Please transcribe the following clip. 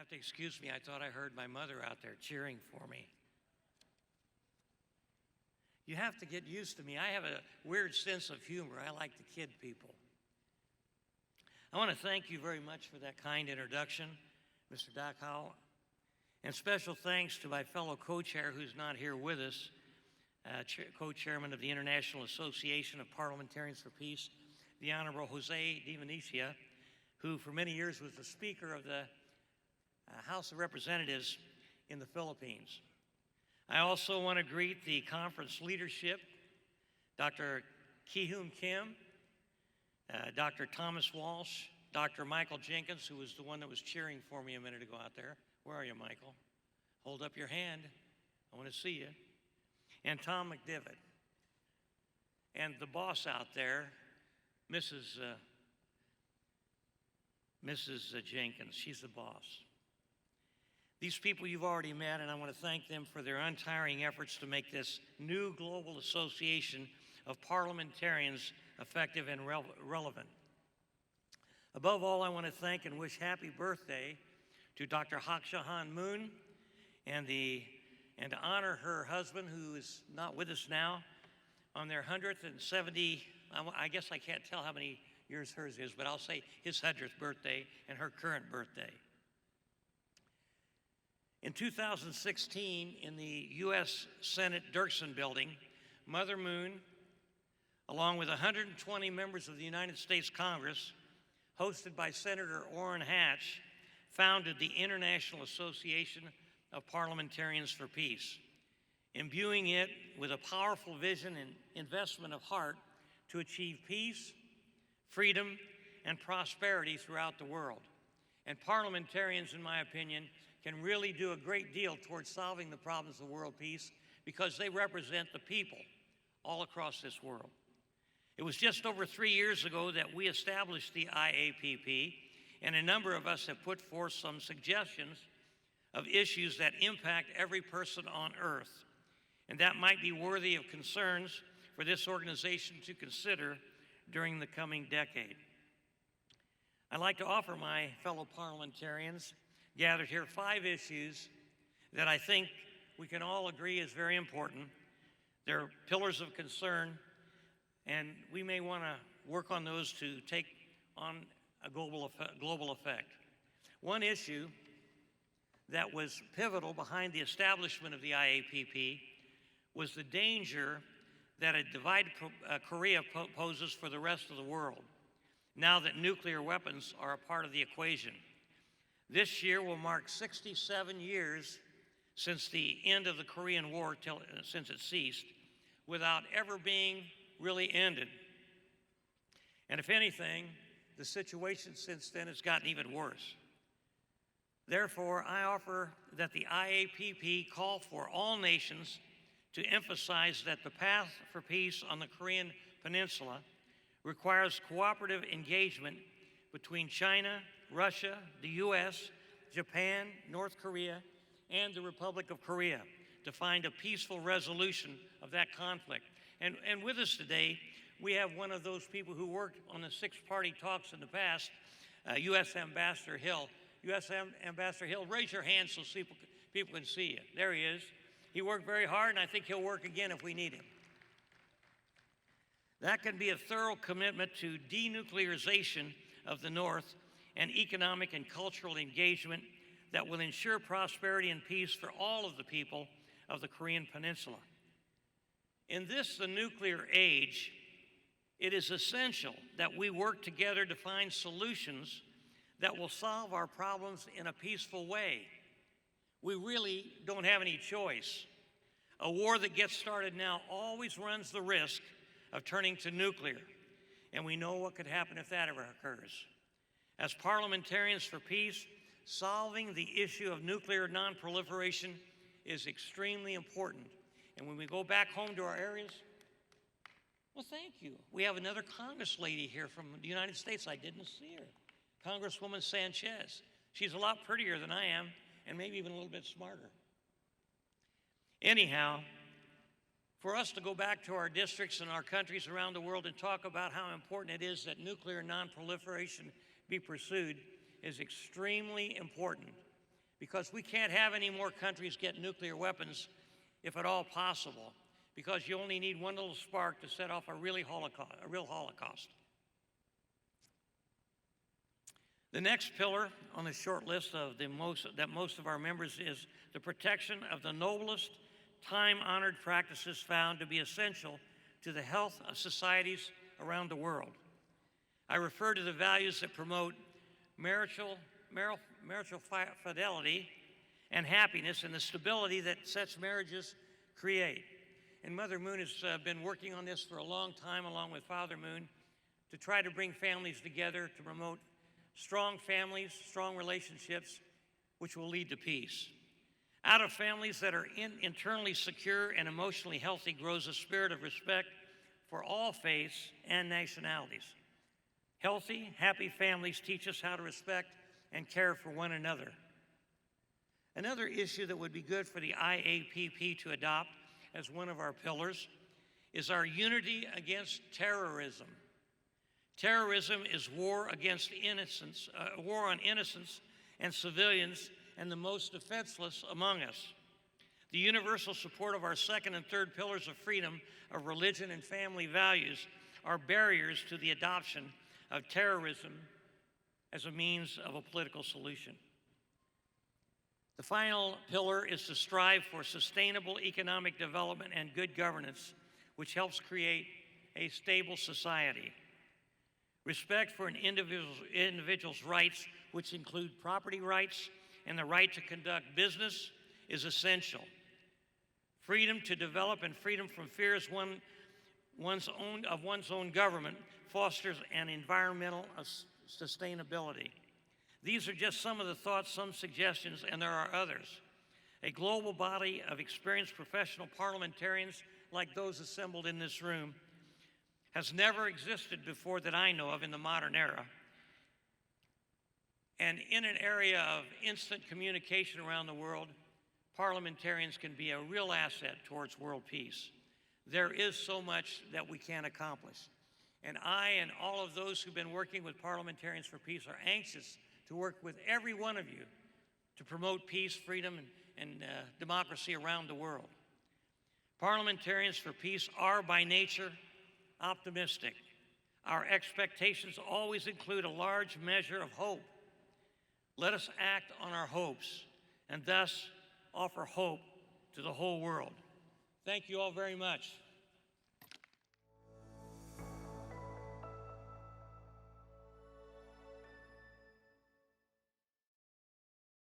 have to excuse me. I thought I heard my mother out there cheering for me. You have to get used to me. I have a weird sense of humor. I like to kid people. I want to thank you very much for that kind introduction, Mr. Dachau. And special thanks to my fellow co-chair who's not here with us, co-chairman of the International Association of Parliamentarians for Peace, the Honorable Jose Di Venecia, who for many years was the Speaker of the House of Representatives in the Philippines. I also want to greet the conference leadership, Dr. Ki-Hoon Kim, Dr. Thomas Walsh, Dr. Michael Jenkins, who was the one that was cheering for me a minute ago out there. Where are you, Michael? Hold up your hand. I want to see you. And Tom McDivitt. And the boss out there, Mrs. Jenkins. She's the boss. These people you've already met, and I want to thank them for their untiring efforts to make this new global association of parliamentarians effective and relevant. Above all, I want to thank and wish happy birthday to Dr. Hak Ja Han Moon and to honor her husband, who is not with us now, on their 170, I guess I can't tell how many years hers is, but I'll say his 100th birthday and her current birthday. In 2016, in the U.S. Senate Dirksen building, Mother Moon, along with 120 members of the United States Congress, hosted by Senator Orrin Hatch, founded the International Association of Parliamentarians for Peace, imbuing it with a powerful vision and investment of heart to achieve peace, freedom, and prosperity throughout the world. And parliamentarians, in my opinion, can really do a great deal towards solving the problems of world peace because they represent the people all across this world. It was just over 3 years ago that we established the IAPP, and a number of us have put forth some suggestions of issues that impact every person on earth, and that might be worthy of concerns for this organization to consider during the coming decade. I'd like to offer my fellow parliamentarians gathered here 5 issues that I think we can all agree is very important. They're pillars of concern, and we may want to work on those to take on a global effect. One issue that was pivotal behind the establishment of the IAPP was the danger that a divided Korea poses for the rest of the world, now that nuclear weapons are a part of the equation. This year will mark 67 years since the end of the Korean War, since it ceased, without ever being really ended. And if anything, the situation since then has gotten even worse. Therefore, I offer that the IAPP call for all nations to emphasize that the path for peace on the Korean Peninsula requires cooperative engagement between China, Russia, the U.S., Japan, North Korea, and the Republic of Korea to find a peaceful resolution of that conflict. And with us today, we have one of those people who worked on the 6-party talks in the past, U.S. Ambassador Hill. U.S. Ambassador Hill, raise your hand so people can see you. There he is. He worked very hard, and I think he'll work again if we need him. That can be a thorough commitment to denuclearization of the North and economic and cultural engagement that will ensure prosperity and peace for all of the people of the Korean Peninsula. In this, the nuclear age, it is essential that we work together to find solutions that will solve our problems in a peaceful way. We really don't have any choice. A war that gets started now always runs the risk of turning to nuclear, and we know what could happen if that ever occurs. As parliamentarians for peace, solving the issue of nuclear nonproliferation is extremely important. And when we go back home to our areas, well, thank you. We have another Congress lady here from the United States. I didn't see her. Congresswoman Sanchez. She's a lot prettier than I am, and maybe even a little bit smarter. Anyhow, for us to go back to our districts and our countries around the world and talk about how important it is that nuclear nonproliferation be pursued is extremely important. because we can't have any more countries get nuclear weapons, if at all possible, because you only need one little spark to set off a real holocaust. The next pillar on the short list of that most of our members is the protection of the noblest, time-honored practices found to be essential to the health of societies around the world. I refer to the values that promote marital fidelity and happiness and the stability that such marriages create. And Mother Moon has been working on this for a long time, along with Father Moon, to try to bring families together to promote strong families, strong relationships, which will lead to peace. Out of families that are internally secure and emotionally healthy grows a spirit of respect for all faiths and nationalities. Healthy, happy families teach us how to respect and care for one another. Another issue that would be good for the IAPP to adopt as one of our pillars is our unity against terrorism. Terrorism is war against innocence, war on innocents and civilians and the most defenseless among us. The universal support of our second and third pillars of freedom of religion and family values are barriers to the adoption of terrorism as a means of a political solution. The final pillar is to strive for sustainable economic development and good governance, which helps create a stable society. Respect for an individual's rights, which include property rights and the right to conduct business, is essential. Freedom to develop and freedom from fears of one's own government fosters an environmental sustainability. These are just some of the thoughts, some suggestions, and there are others. A global body of experienced professional parliamentarians like those assembled in this room has never existed before that I know of in the modern era. And in an area of instant communication around the world, parliamentarians can be a real asset towards world peace. There is so much that we can accomplish. And I and all of those who've been working with Parliamentarians for Peace are anxious to work with every one of you to promote peace, freedom, and democracy around the world. Parliamentarians for Peace are by nature optimistic. Our expectations always include a large measure of hope. Let us act on our hopes and thus offer hope to the whole world. Thank you all very much.